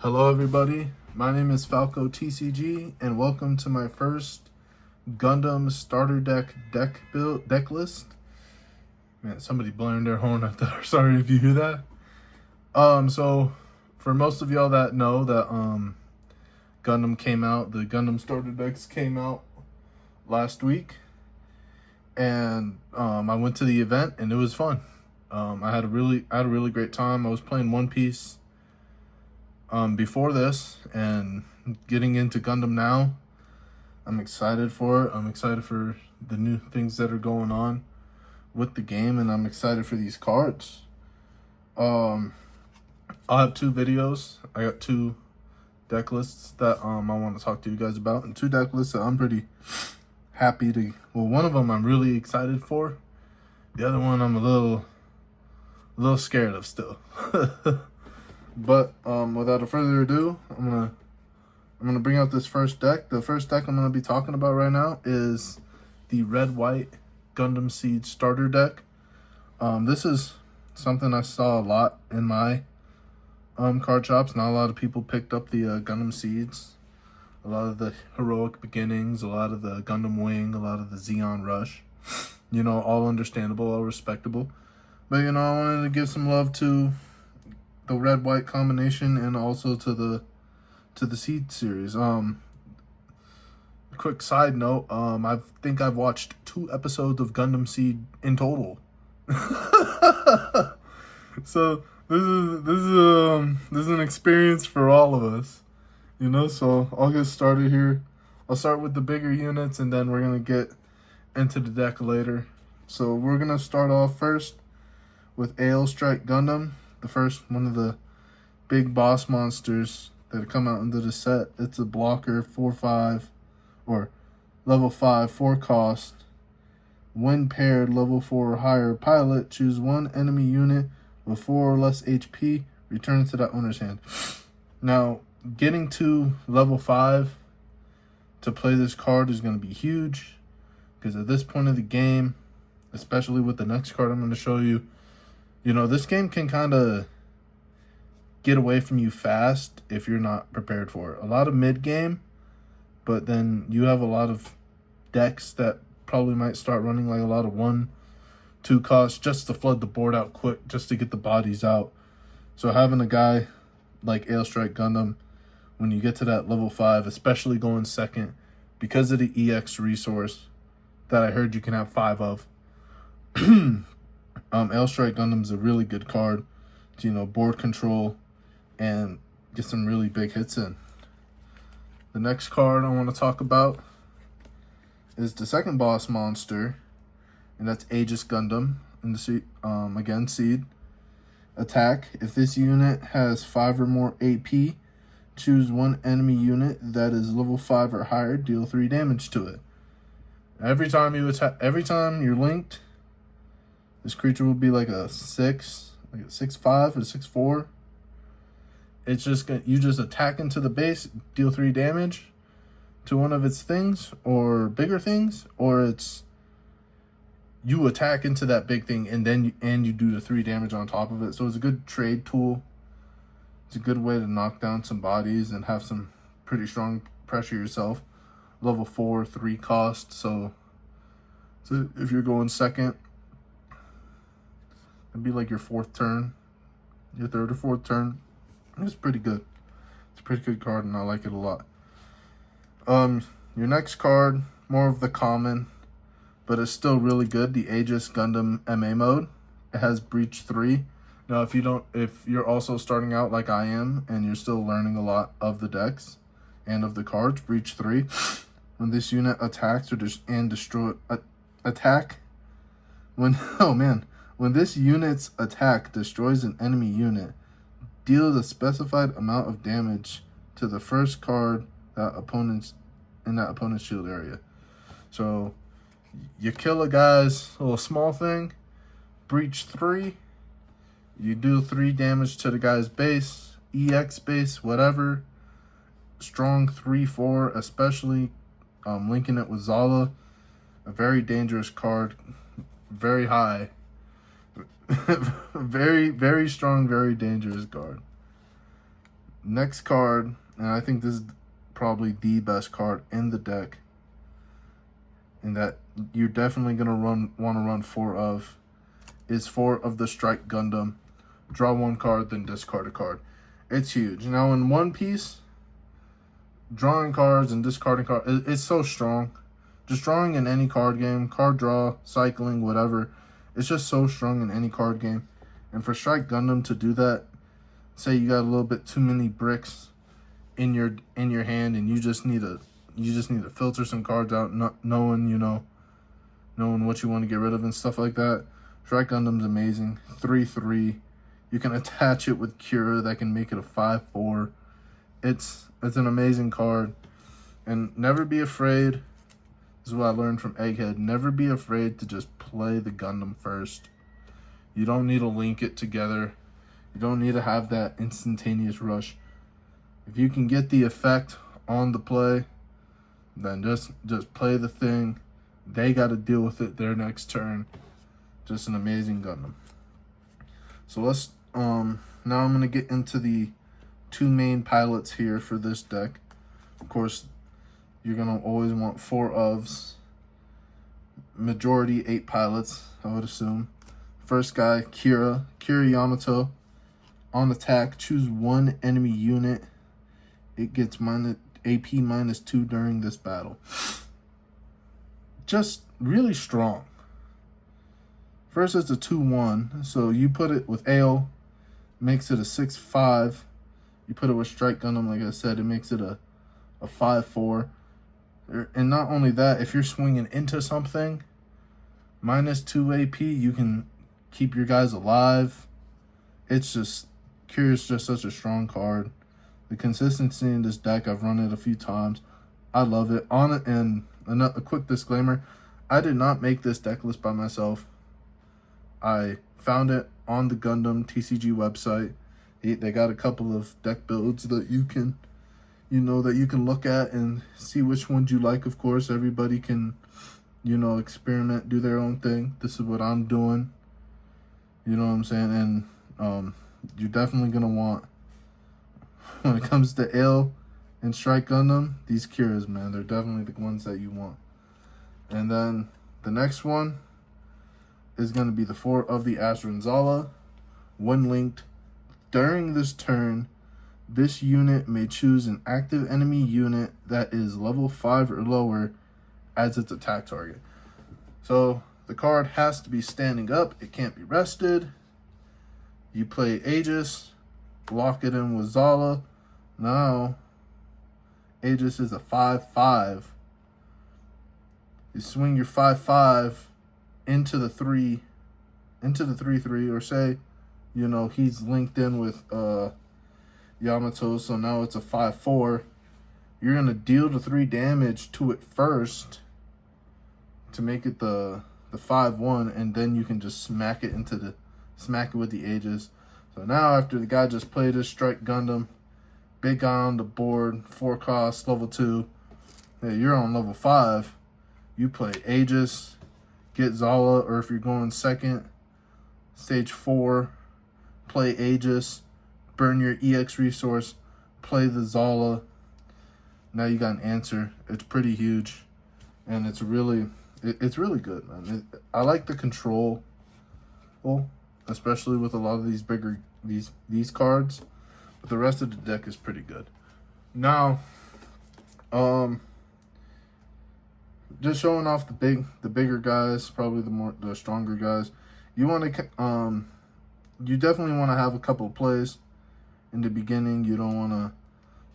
Hello everybody, my name is Falco TCG and welcome to my first Gundam starter deck list. Man, somebody blaring their horn at the sorry if you hear that. So for most of y'all that know that Gundam came out, the Gundam starter decks came out last week, and I went to the event and it was fun. I had a really great time. I was playing One Piece before this and getting into Gundam now. I'm excited for it. I'm excited for the new things that are going on with the game, and I'm excited for these cards. I'll have two videos. I got two deck lists that I want to talk to you guys about, and two deck lists that I'm pretty happy to. Well, one of them I'm really excited for. The other one I'm a little scared of still. But without further ado, I'm gonna bring out this first deck. The first deck I'm gonna be talking about right now is the Red-White Gundam Seed starter deck. This is something I saw a lot in my card shops. Not a lot of people picked up the Gundam Seeds. A lot of the Heroic Beginnings, a lot of the Gundam Wing, a lot of the Zeon Rush. You know, all understandable, all respectable. But you know, I wanted to give some love to the red-white combination and also to the Seed series. Quick side note, I think I've watched 2 episodes of Gundam Seed in total. So this is an experience for all of us, you know. So I'll get started here. I'll start with the bigger units and then we're gonna get into the deck later. So we're gonna start off first with AL Strike Gundam, the first one of the big boss monsters that come out into the set. It's a blocker, 4/5 or level 5, 4 cost. When paired level 4 or higher pilot, choose one enemy unit with 4 or less HP, return it to that owner's hand. Now, getting to level 5 to play this card is going to be huge, because at this point of the game, especially with the next card I'm going to show you, you know, this game can kind of get away from you fast if you're not prepared for it. A lot of mid-game, but then you have a lot of decks that probably might start running like a lot of 1/2 costs just to flood the board out quick, just to get the bodies out. So having a guy like AL Strike Gundam, when you get to that level 5, especially going second, because of the EX resource that I heard you can have 5 of, AL Strike Gundam's a really good card to, you know, board control and get some really big hits in. The next card I want to talk about is the second boss monster, and that's Aegis Gundam in the Seed. Again, Seed. Attack. If this unit has 5 or more AP, choose one enemy unit that is level 5 or higher, deal 3 damage to it. Every time you attack, every time you're linked, this creature will be like a 6/5 or 6/4. It's just you just attack into the base, deal 3 damage to one of its things or bigger things, or it's you attack into that big thing and then you do the 3 damage on top of it. So it's a good trade tool. It's a good way to knock down some bodies and have some pretty strong pressure yourself. Level 4, 3 cost. So if you're going second, it'd be like your 4th turn, your 3rd or 4th turn. It's pretty good. It's a pretty good card, and I like it a lot. Your next card, more of the common, but it's still really good. The Aegis Gundam MA mode. It has Breach 3. Now, if you're also starting out like I am, and you're still learning a lot of the decks and of the cards, Breach 3. When this unit attacks when this unit's attack destroys an enemy unit, deal the specified amount of damage to the first card that opponent's shield area. So you kill a guy's little small thing, Breach 3, you do 3 damage to the guy's base, EX base, whatever. Strong 3/4, especially linking it with Zala, a very dangerous card, very high. Very, very strong, very dangerous card. Next card, and I think this is probably the best card in the deck, and that you're definitely gonna want to run 4 of, is 4 of the Strike Gundam. Draw 1 card, then discard a card. It's huge. Now in One Piece, drawing cards and discarding cards, it's so strong. Just drawing in any card game, card draw, cycling, whatever, it's just so strong in any card game. And for Strike Gundam to do that, say you got a little bit too many bricks in your hand, and you just need to filter some cards out, not knowing what you want to get rid of and stuff like that. Strike Gundam's amazing. 3/3. You can attach it with Cura that can make it a 5/4. It's an amazing card. And never be afraid. This is what I learned from Egghead. Never be afraid to just play the Gundam first. You don't need to link it together. You don't need to have that instantaneous rush. If you can get the effect on the play, then just play the thing. They got to deal with it their next turn. Just an amazing Gundam. So let's now I'm gonna get into the 2 main pilots here for this deck. Of course, you're gonna always want 4 ofs. Majority 8 pilots, I would assume. First guy, Kira Yamato. On attack, choose 1 enemy unit. It gets AP -2 during this battle. Just really strong. First, it's a 2/1, so you put it with AO, makes it a 6/5. You put it with Strike Gundam, like I said, it makes it a 5/4. And not only that, if you're swinging into something, -2 AP, you can keep your guys alive. It's just, Curious, just such a strong card. The consistency in this deck, I've run it a few times. I love it. On it, and a quick disclaimer, I did not make this deck list by myself. I found it on the Gundam TCG website. They got a couple of deck builds that you can look at and see which ones you like. Of course, everybody can, experiment, do their own thing. This is what I'm doing. You know what I'm saying? And you're definitely gonna want, when it comes to Ale and Strike Gundam, these Curas, man, they're definitely the ones that you want. And then the next one is going to be the 4 of the Asranzala. When linked, during this turn, this unit may choose an active enemy unit that is level 5 or lower as its attack target. So the card has to be standing up. It can't be rested. You play Aegis, lock it in with Zala. Now, Aegis is a 5/5. You swing your 5/5 into the 3/3, or say, he's linked in with Yamato, so now it's a 5/4. You're gonna deal the 3 damage to it first to make it the 5/1, and then you can just smack it with the Aegis. So now after the guy just played his Strike Gundam, big guy on the board, 4 cost, level 2. Hey, you're on level 5. You play Aegis, get Zala, or if you're going second, stage 4, play Aegis, burn your EX resource, play the Zala. Now you got an answer. It's pretty huge, and it's really good, man. I like the control, especially with a lot of these bigger these cards. But the rest of the deck is pretty good. Now, just showing off the bigger guys, probably the stronger guys. You definitely want to have a couple of plays in the beginning. You don't want to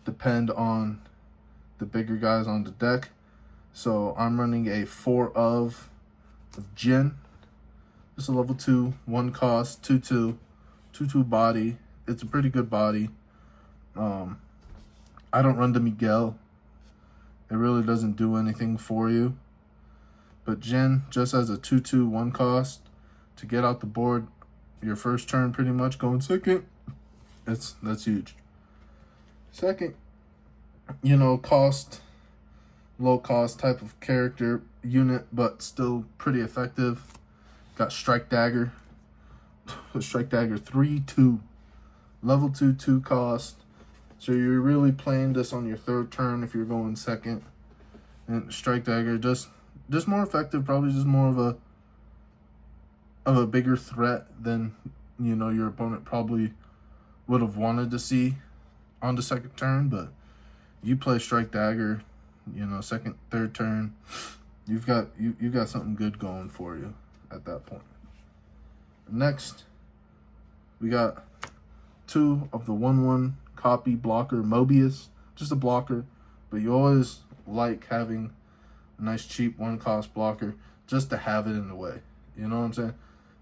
depend on the bigger guys on the deck. So I'm running a 4 of Jin. It's a level 2, 1 cost, 2/2 body. It's a pretty good body. I don't run the Miguel. It really doesn't do anything for you. But Jin, just as a 2/2, 1 cost, to get out the board your first turn, pretty much going second, that's huge. Second, low cost type of character unit, but still pretty effective. Got Strike Dagger. Strike Dagger 3/2. Level 2, 2 cost. So you're really playing this on your third turn if you're going second. And Strike Dagger, just more effective, probably just more of a bigger threat than, you know, your opponent probably would have wanted to see on the second turn. But you play Strike Dagger, you know, second, third turn, you've got something good going for you at that point. Next, we got 2 of the 1/1 copy blocker Mobius, just a blocker, but you always like having a nice cheap 1-cost blocker just to have it in the way. You know what I'm saying?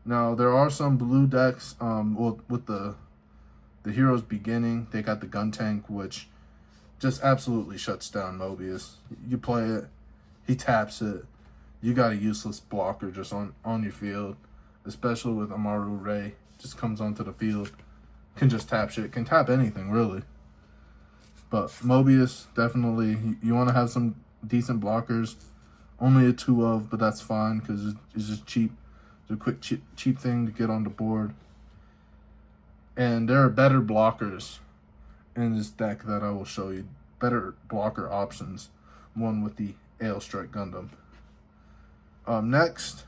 Now there are some blue decks. Well, with the heroes beginning, they got the gun tank, which just absolutely shuts down Mobius. You play it, he taps it, you got a useless blocker just on your field, especially with Amaru Ray. Just comes onto the field, can just tap shit, can tap anything really. But Mobius, definitely, you want to have some decent blockers. Only a 2 of, but that's fine because it's just cheap. It's a quick, cheap thing to get on the board. And there are better blockers in this deck that I will show you. Better blocker options. One with the Ale Strike Gundam. Next,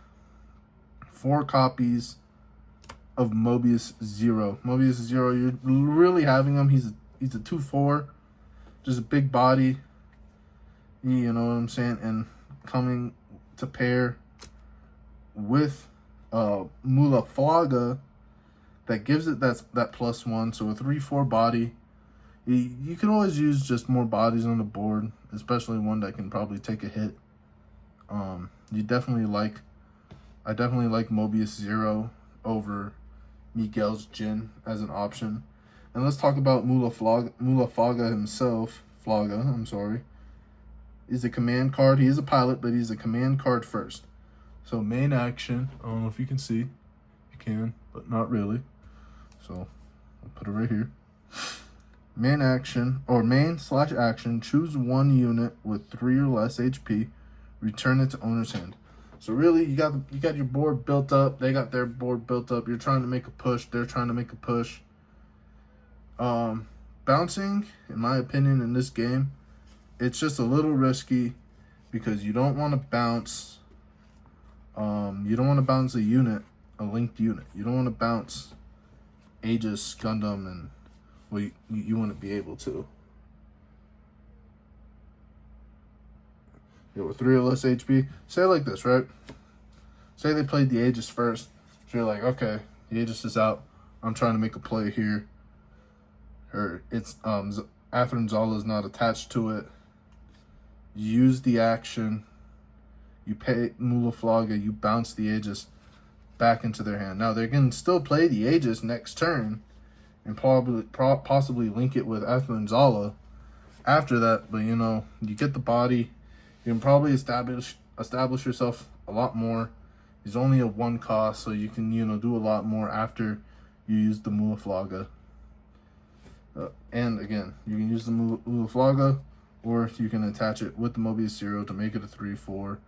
4 copies of Mobius Zero. Mobius Zero, you're really having him. He's a 2/4, just a big body. You know what I'm saying? And coming to pair with Mulaflaga, that gives it that +1. So a 3/4 body. You can always use just more bodies on the board, especially one that can probably take a hit. I definitely like Mobius Zero over Miguel's Jin as an option. And let's talk about Mulaflaga himself. Flaga, I'm sorry. He's a command card. He is a pilot, but he's a command card first. So main action, I don't know if you can see. You can, but not really. So I'll put it right here. Main action, or main/action, choose 1 unit with 3 or less HP, return it to owner's hand. So really, you got your board built up. They got their board built up. You're trying to make a push. They're trying to make a push. Bouncing, in my opinion, in this game, it's just a little risky because you don't want to bounce. You don't want to bounce a unit, a linked unit. You don't want to bounce Aegis, Gundam, and well, you want to be able to. With 3 or less HP, say like this, right? Say they played the Aegis first. So you're like, okay, the Aegis is out. I'm trying to make a play here. Or it's Atherin Zala is not attached to it. You use the action. You pay Mulaflaga. You bounce the Aegis back into their hand. Now they can still play the Aegis next turn, and possibly link it with Atherin Zala after that. But you know, you get the body. You can probably establish yourself a lot more. He's only a 1 cost, so you can, you know, do a lot more after you use the Mulaflaga. And again, you can use the Mulaflaga, or you can attach it with the Mobius Zero to make it a 3/4.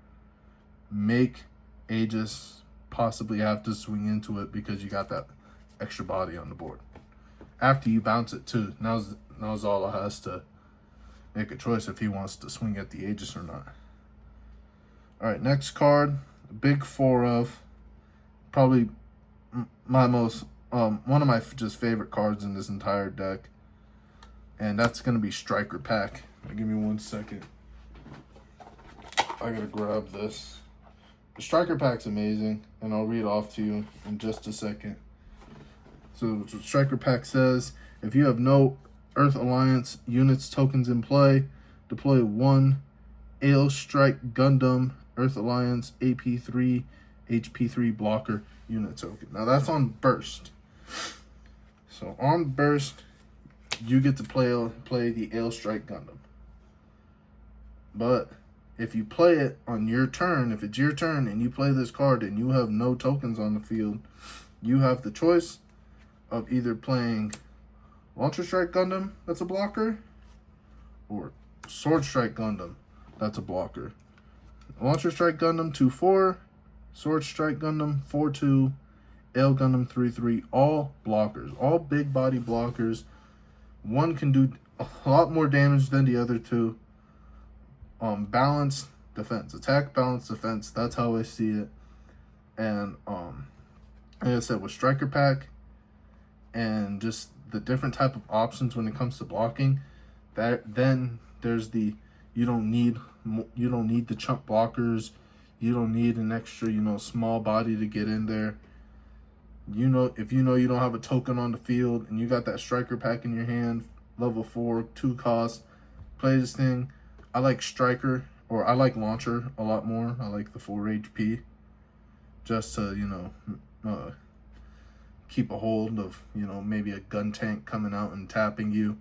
Make Aegis possibly have to swing into it because you got that extra body on the board. After you bounce it too, now Zala has to make a choice if he wants to swing at the Aegis or not. Alright, next card, big 4 of, probably my most, one of my just favorite cards in this entire deck. And that's going to be Striker Pack. Give me 1 second. I gotta grab this. The Striker Pack's amazing, and I'll read off to you in just a second. So what Striker Pack says, if you have no Earth Alliance units tokens in play, deploy 1 Ale Strike Gundam Earth Alliance AP3 HP3 blocker unit token. Now that's on burst. So on burst, you get to play the Ale Strike Gundam. But if you play it on your turn, if it's your turn and you play this card and you have no tokens on the field, you have the choice of either playing Launcher Strike Gundam, that's a blocker, or Sword Strike Gundam, that's a blocker. Launcher Strike Gundam 2/4, Sword Strike Gundam 4/2, Ale Gundam 3/3, all blockers, all big body blockers One can do a lot more damage than the other two. Balance, defense, attack, balance, defense. That's how I see it. And like I said, with striker pack and just the different type of options when it comes to blocking, that then there's the you don't need the chump blockers. You don't need an extra, small body to get in there. If you don't have a token on the field and you got that striker pack in your hand, level 4, 2 cost, play this thing. I like striker, or I like launcher a lot more. I like the 4 HP, just to keep a hold of maybe a gun tank coming out and tapping you,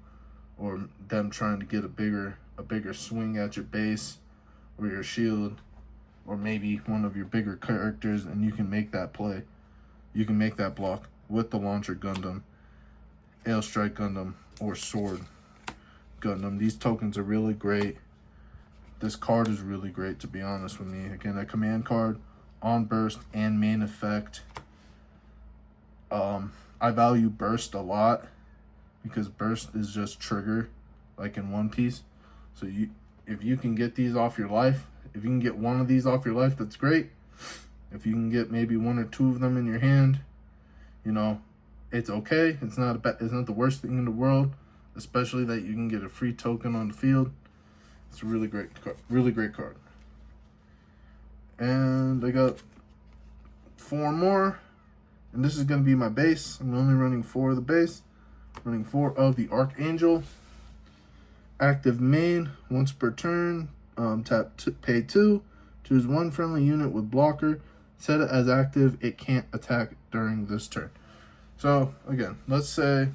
or them trying to get a bigger swing at your base or your shield, or maybe one of your bigger characters, and you can make that play. You can make that block with the launcher Gundam, Ale Strike Gundam, or Sword Gundam. These tokens are really great. This card is really great, to be honest with me. Again, a command card, on burst and main effect. I value burst a lot because burst is just trigger, like in One Piece. So if you can get these off your life, if you can get one of these off your life, that's great. If you can get maybe 1 or 2 of them in your hand, it's okay. It's not the worst thing in the world, especially that you can get a free token on the field. It's a really great card. And I got 4 more, and this is going to be my base. I'm only running 4 of the base. Running 4 of the Archangel. Active main, once per turn. Pay 2. Choose 1 friendly unit with blocker. Set it as active. It can't attack during this turn. So again, let's say,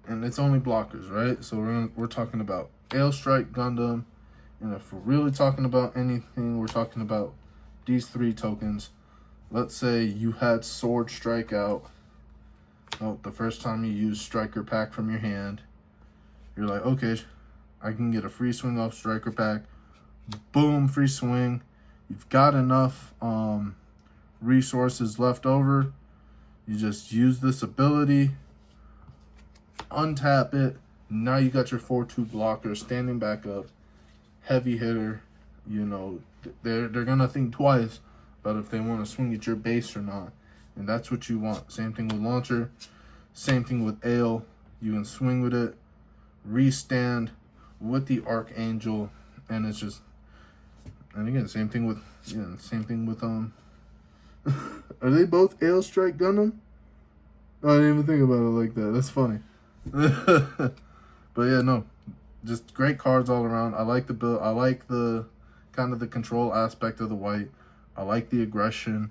and it's only blockers, right? So we're talking about Ale Strike Gundam, and if we're really talking about anything, we're talking about these 3 tokens. Let's say you had Sword Strike out. The first time you use Striker Pack from your hand, you're like, okay, I can get a free swing off Striker Pack. Boom, free swing. You've got enough resources left over. You just use this ability, untap it. Now you got your 4/2 blocker standing back up, heavy hitter. They're gonna think twice about if they want to swing at your base or not, and that's what you want. Same thing with launcher, same thing with Ale. You can swing with it, restand with the Archangel, and it's just. And again, same thing with are they both Ale Strike Gundam? Oh, I didn't even think about it like that. That's funny. But yeah, no, just great cards all around. I like the build. I like the kind of the control aspect of the white. I like the aggression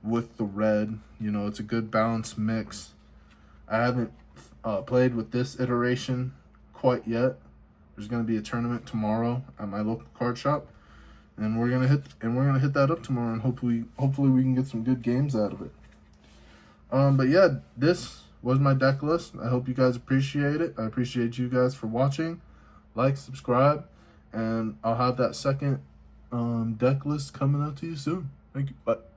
with the red. It's a good balanced mix. I haven't played with this iteration quite yet. There's gonna be a tournament tomorrow at my local card shop, and we're gonna hit that up tomorrow, and hopefully we can get some good games out of it. But yeah, this was my deck list. I hope you guys appreciate it. I appreciate you guys for watching. Like, subscribe, and I'll have that second deck list coming out to you soon. Thank you. Bye.